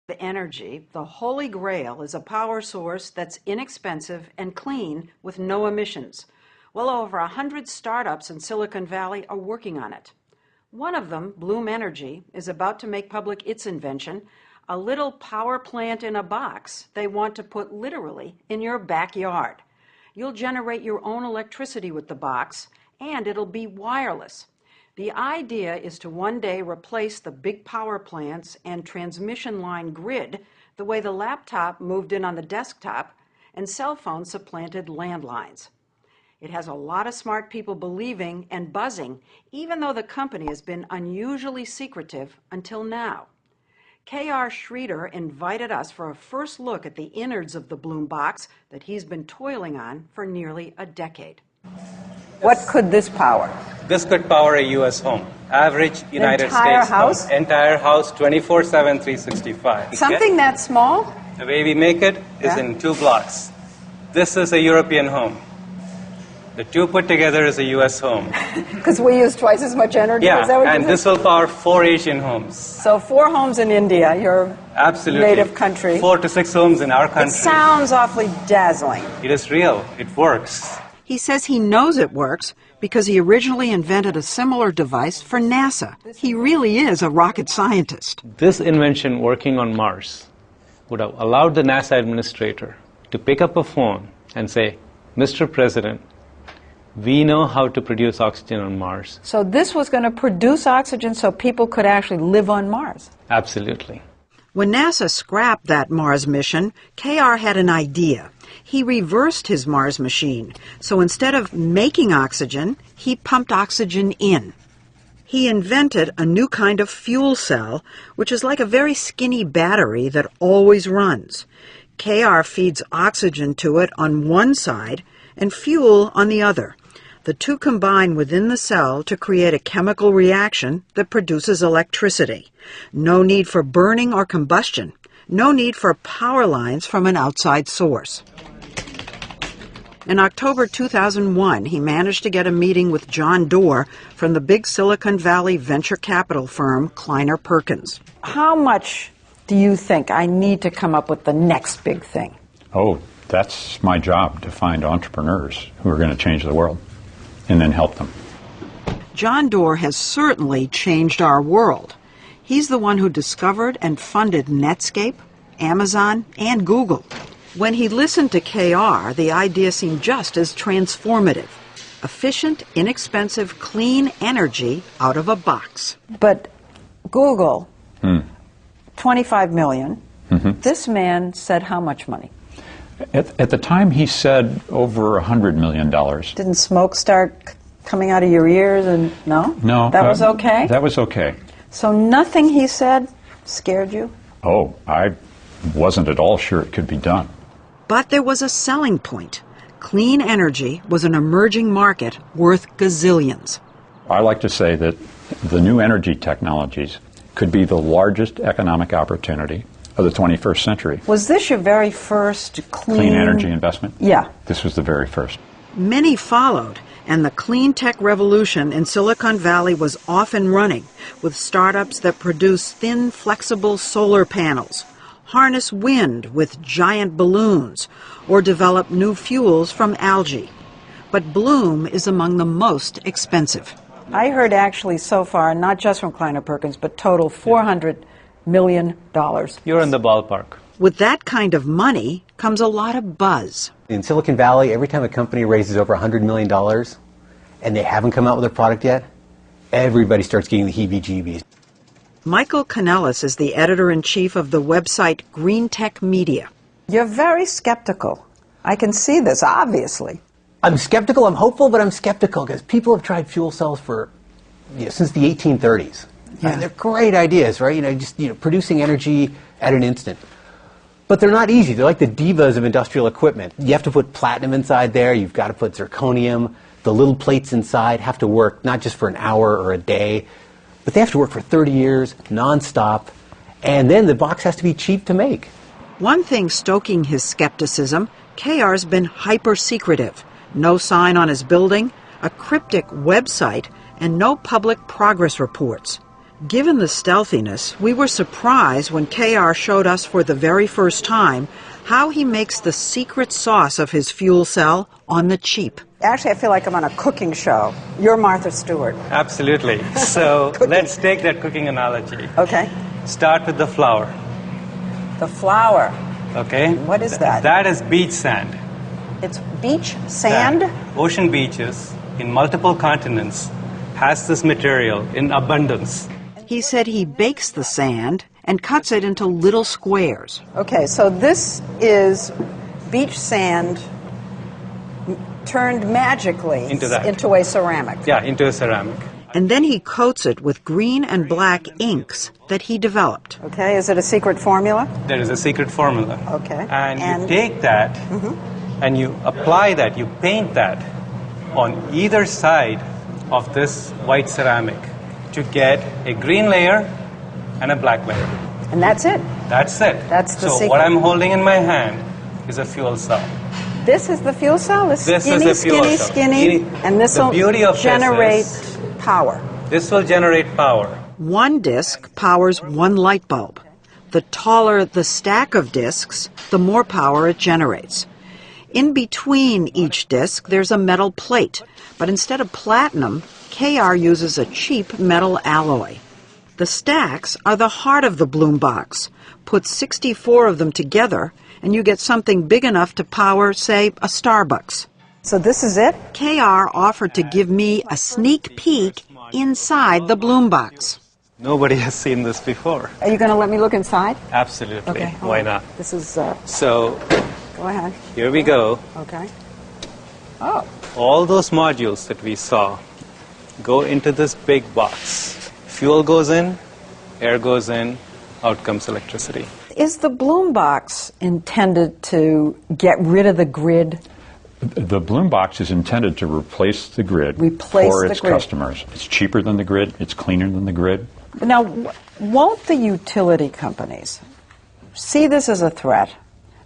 Energy, the holy grail, is a power source that's inexpensive and clean with no emissions. Well over 100 startups in Silicon Valley are working on it. One of them, Bloom Energy, is about to make public its invention, a little power plant in a box they want to put literally in your backyard. You'll generate your own electricity with the box, and it'll be wireless. The idea is to one day replace the big power plants and transmission line grid the way the laptop moved in on the desktop and cell phones supplanted landlines. It has a lot of smart people believing and buzzing, even though the company has been unusually secretive until now. KR Schroeder invited us for a first look at the innards of the Bloom box that he's been toiling on for nearly a decade. What could this power? This could power a U.S. home. Average United States house? home. Entire house, 24/7, 365. Something that small? The way we make it is in 2 blocks. This is a European home. The 2 put together is a U.S. home. Because we use twice as much energy? Yeah, is that what and this will power 4 Asian homes. So 4 homes in India, your Absolutely. native country. 4 to 6 homes in our country. It sounds awfully dazzling. It is real. It works. He says he knows it works because he originally invented a similar device for NASA. He really is a rocket scientist. This invention working on Mars would have allowed the NASA administrator to pick up a phone and say, Mr. President, we know how to produce oxygen on Mars. So this was going to produce oxygen so people could actually live on Mars? Absolutely. When NASA scrapped that Mars mission, KR had an idea. He reversed his Mars machine, so instead of making oxygen, he pumped oxygen in. He invented a new kind of fuel cell, which is like a very skinny battery that always runs. KR feeds oxygen to it on one side and fuel on the other. The two combine within the cell to create a chemical reaction that produces electricity. No need for burning or combustion. No need for power lines from an outside source. In October 2001, he managed to get a meeting with John Doerr from the big Silicon Valley venture capital firm Kleiner Perkins. How much do you think I need to come up with the next big thing? Oh, that's my job, to find entrepreneurs who are going to change the world and then help them. John Doerr has certainly changed our world. He's the one who discovered and funded Netscape, Amazon, and Google. When he listened to KR, the idea seemed just as transformative. Efficient, inexpensive, clean energy out of a box. But Google, 25 million. This man said how much money? At the time, he said over $100 million. Didn't smoke start coming out of your ears? And no? No. That was okay? That was okay. So nothing he said scared you? Oh, I wasn't at all sure it could be done. But there was a selling point. Clean energy was an emerging market worth gazillions. I like to say that the new energy technologies could be the largest economic opportunity of the 21st century. Was this your very first Clean energy investment? Yeah. This was the very first. Many followed, and the clean tech revolution in Silicon Valley was off and running, with startups that produce thin, flexible solar panels, harness wind with giant balloons, or develop new fuels from algae. But Bloom is among the most expensive. I heard actually so far, not just from Kleiner Perkins, but total $400 million. You're in the ballpark. With that kind of money comes a lot of buzz. In Silicon Valley, every time a company raises over $100 million and they haven't come out with a product yet, everybody starts getting the heebie-jeebies. Michael Kanellis is the editor-in-chief of the website Green Tech Media. You're very skeptical. I can see this, obviously. I'm skeptical, I'm hopeful, but I'm skeptical because people have tried fuel cells for, since the 1830s. Yeah. And they're great ideas, right? Just producing energy at an instant. But they're not easy. They're like the divas of industrial equipment. You have to put platinum inside there. You've got to put zirconium. The little plates inside have to work not just for an hour or a day, but they have to work for 30 years, nonstop. And then the box has to be cheap to make. One thing stoking his skepticism, KR's been hyper-secretive. No sign on his building, a cryptic website, and no public progress reports. Given the stealthiness, we were surprised when KR showed us for the very first time how he makes the secret sauce of his fuel cell on the cheap. Actually, I feel like I'm on a cooking show. You're Martha Stewart. Absolutely. So let's take that cooking analogy. Okay. Start with the flour. The flour. Okay? What is that? That is beach sand. It's beach sand? Ocean beaches in multiple continents has this material in abundance. He said he bakes the sand and cuts it into little squares. Okay, so this is beach sand turned magically into a ceramic. Yeah, into a ceramic. And then he coats it with green and black inks that he developed. Okay, is it a secret formula? There is a secret formula. Okay. And you take that and you apply that, you paint that on either side of this white ceramic to get a green layer and a black layer. And that's it? That's it. That's the secret. So what I'm holding in my hand is a fuel cell. This is the fuel cell? This is the fuel cell. Skinny, and this will generate power. This will generate power. One disc powers one light bulb. The taller the stack of discs, the more power it generates. In between each disc, there's a metal plate, but instead of platinum, KR uses a cheap metal alloy. The stacks are the heart of the Bloom box. Put 64 of them together, and you get something big enough to power, say, a Starbucks. So this is it? KR offered to give me a sneak peek inside the Bloom box. Nobody has seen this before. Are you going to let me look inside? Absolutely. Okay. Why not? This is... So, go ahead. Here we go. Okay. Oh. All those modules that we saw go into this big box. Fuel goes in, air goes in, out comes electricity. Is the Bloom box intended to get rid of the grid? The Bloom box is intended to replace the grid for its customers. It's cheaper than the grid. It's cleaner than the grid. Now, won't the utility companies see this as a threat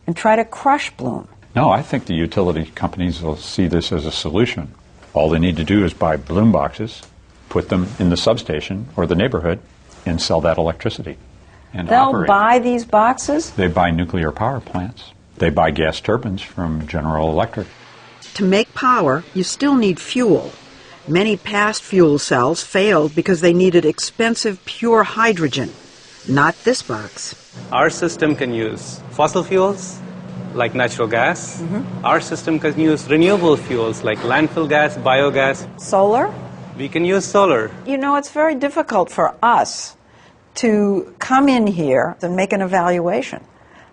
and try to crush Bloom? No, I think the utility companies will see this as a solution. All they need to do is buy Bloom boxes, put them in the substation or the neighborhood, and sell that electricity. And they'll buy these boxes? They buy nuclear power plants. They buy gas turbines from General Electric. To make power, you still need fuel. Many past fuel cells failed because they needed expensive pure hydrogen. Not this box. Our system can use fossil fuels, like natural gas. Our system can use renewable fuels, like landfill gas, biogas. Solar? We can use solar. You know, it's very difficult for us to come in here and make an evaluation.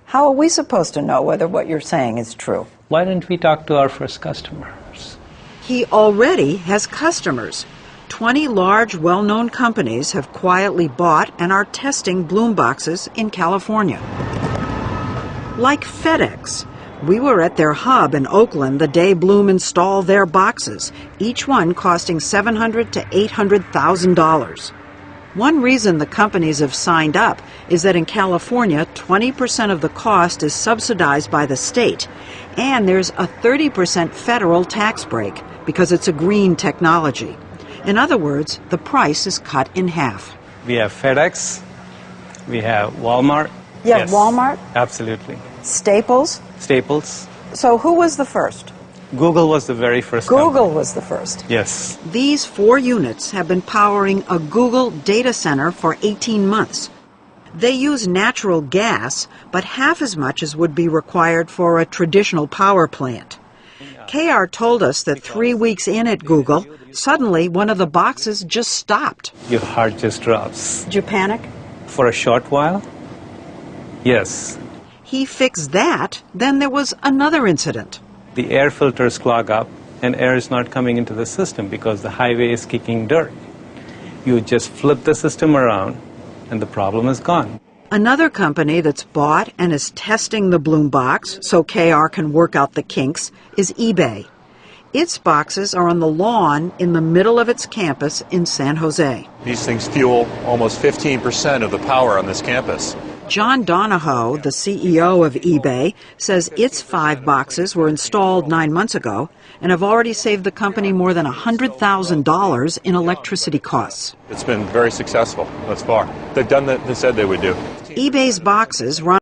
How are we supposed to know whether what you're saying is true? Why didn't we talk to our first customers? He already has customers. 20 large, well-known companies have quietly bought and are testing Bloom boxes in California. Like FedEx. We were at their hub in Oakland the day Bloom installed their boxes, each one costing $700,000 to $800,000. One reason the companies have signed up is that in California, 20% of the cost is subsidized by the state, and there's a 30% federal tax break because it's a green technology. In other words, the price is cut in half. We have FedEx, we have Walmart. Yeah, yes. Walmart? Absolutely. Staples? Staples. So who was the first? Google was the very first Google company. Was the first. Yes. These 4 units have been powering a Google data center for 18 months. They use natural gas, but half as much as would be required for a traditional power plant. KR told us that 3 weeks in at Google, suddenly one of the boxes just stopped. Your heart just drops. Did you panic? For a short while? Yes. He fixed that, then there was another incident. The air filters clog up and air is not coming into the system because the highway is kicking dirt. You just flip the system around and the problem is gone. Another company that's bought and is testing the Bloom box so KR can work out the kinks is eBay. Its boxes are on the lawn in the middle of its campus in San Jose. These things fuel almost 15% of the power on this campus. John Donahoe, the CEO of eBay, says its 5 boxes were installed 9 months ago and have already saved the company more than $100,000 in electricity costs. It's been very successful thus far. They've done what they said they would do. eBay's boxes run